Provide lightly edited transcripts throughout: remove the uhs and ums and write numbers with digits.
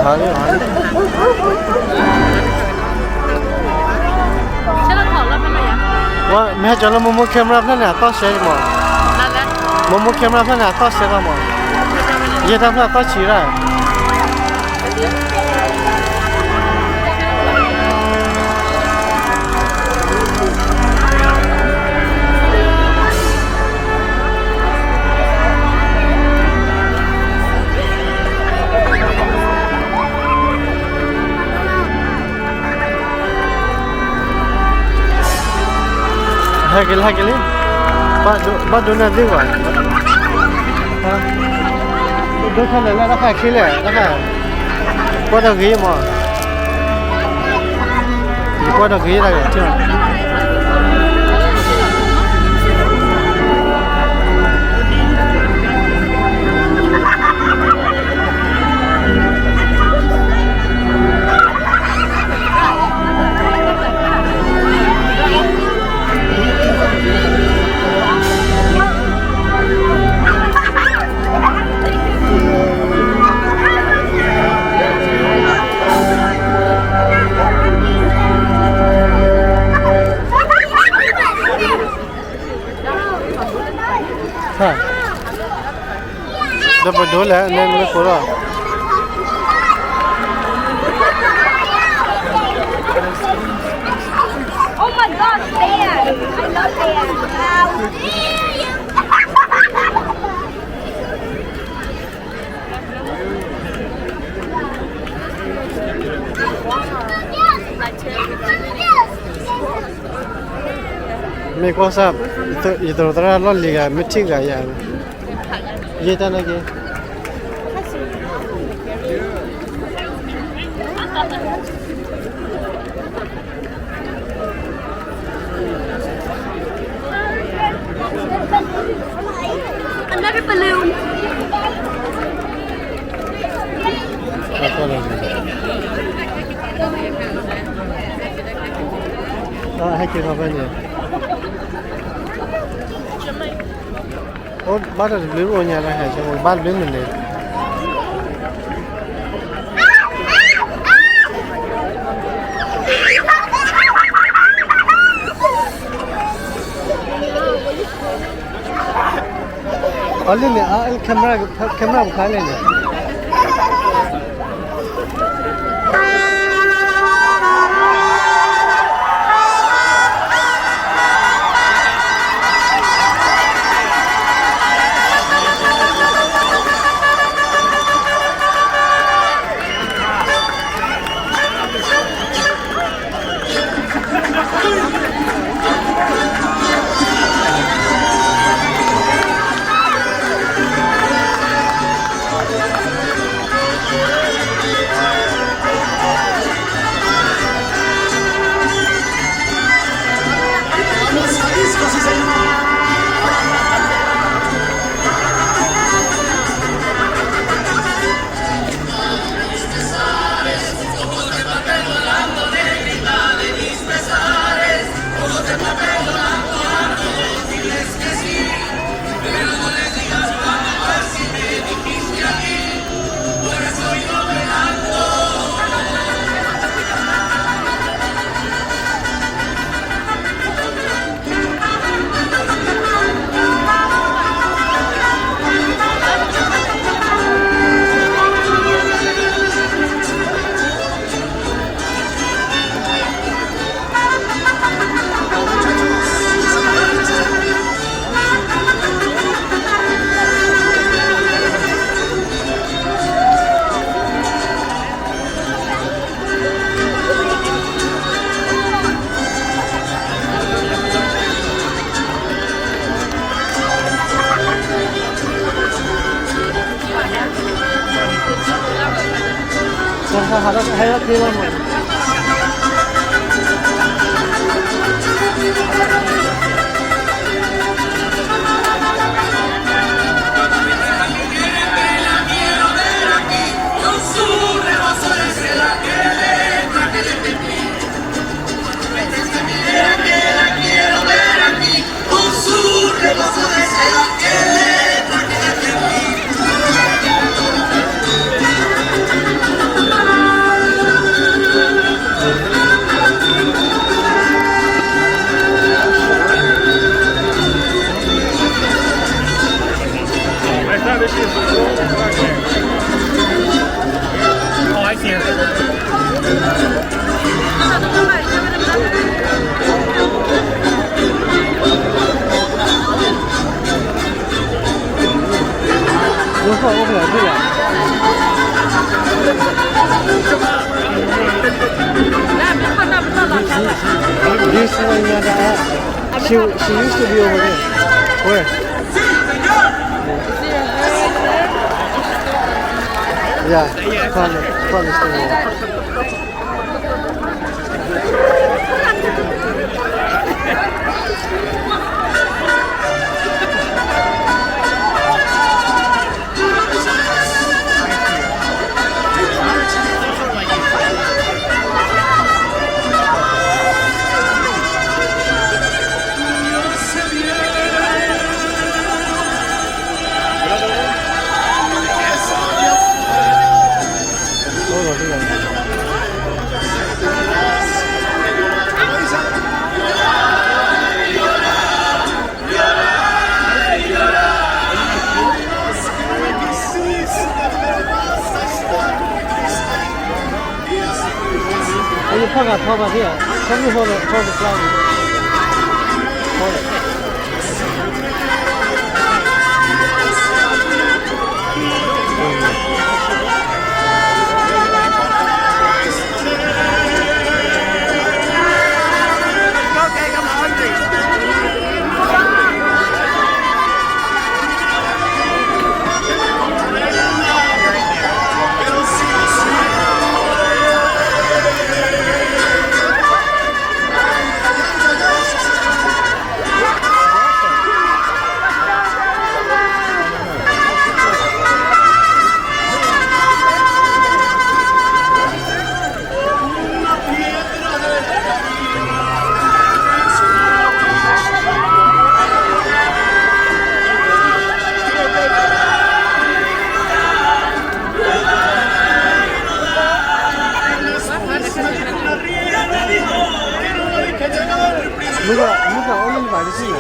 好的好的。现在考了没呀？我没叫了摸camera 那俩到谁嘛？来来，摸 camera 那俩到谁了嘛？也他们俩到齐了。hai cái bắt đồ này đi qua ha đồ khăn này nó phải khí lẻ nó phải qua đầu ghi mà chỉ qua đầu ghi là được chưa ha dapat dua lah nên mới có rồi Oh my God, bear! I love bear. mấy con sáp itu tera lo liga meeting gak ya ye tan lagi Another balloon. apa lagi hai cái apa ni oh baru beli punya lah ya cuma baru beli ni Alin ni, kamera bukan ni. harus hayat di mana? This is another. She used to be over there. Where? Yeah, fun You put a top of here. Can you hold the cloud? Hold it. Nunca only by the sea.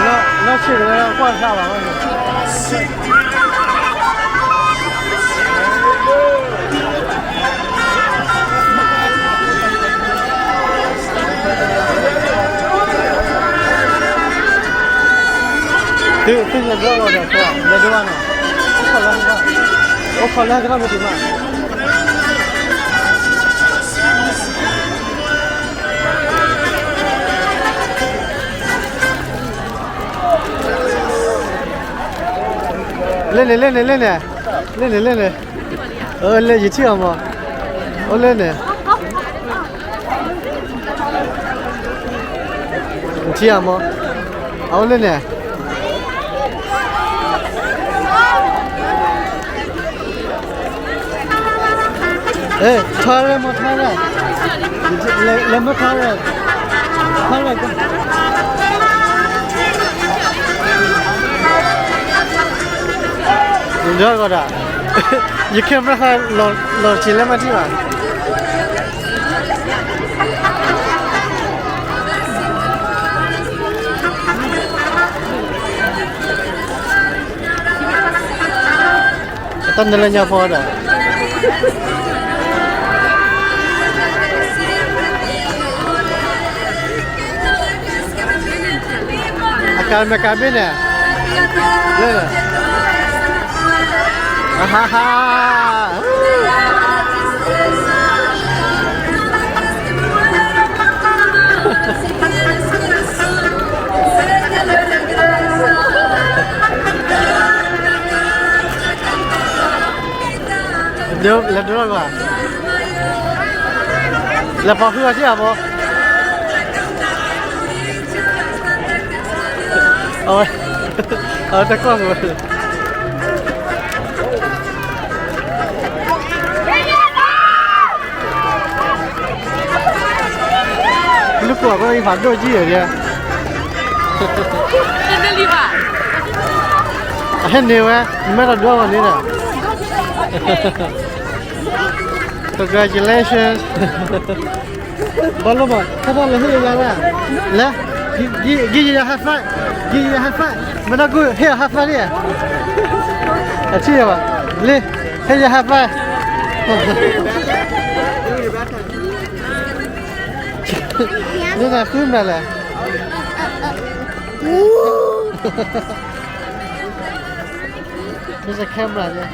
No,去了换下吧，对了，知道的是吧？来这边呢，我考了这个没地方。练，练一天嘛，我练呢，你天吗？我练呢。哎，穿了吗？穿了，来没穿了？穿了。你知道个的，一看不还老进来嘛地方。当然人家跑的。Akan makabin ya? Lele. Hahaha. Được, lần nữa rồi. Là vào hưa chứ hả bố? Ôi, ta con rồi. Lúc của có phản đôi chi ở kìa. Tên đi bà. Hết nhiều á, mấy lần đua vào đi nè. Congratulations. Bao lâu mà, các bạn là hết rồi nè. Nè, ghi high five. Ghi high five. Mình đã gửi here high five đi à? À chi à bà? Lên, here high five. Đây là phim này là. There's a camera there.